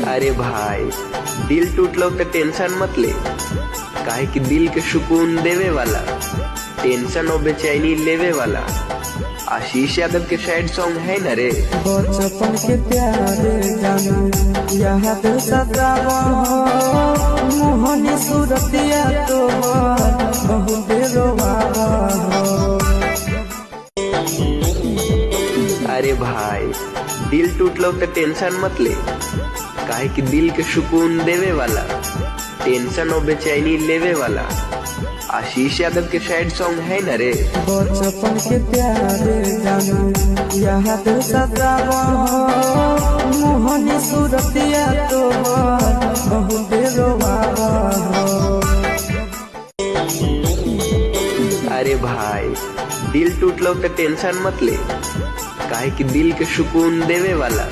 अरे भाई, दिल टूटलो तो टेंशन मत ले, काहे कि दिल के सुकून देवे वाला, टेंशन और बेचैनी लेवे वाला आशीष यादव के सैड सॉन्ग है न रे। बचपन के प्यारे जानू याद सदावा हो, मोहनी सूरतिया तो बहुत रोवावा हो। अरे भाई, दिल टूटलो तो टेंशन मत ले, काहे कि दिल के सुकून देवे वाला, टेंशन और बेचैनी लेवे वाला आशीष यादव के सैड सॉन्ग है न रे। बचपन के प्यारे जानू याद सदावा हो, मोहनी सूरतिया तो बहुत रोवावा हो। अरे भाई, दिल टूटलो तो टेंशन मत ले, काहे कि दिल के सुकून देवे वाला,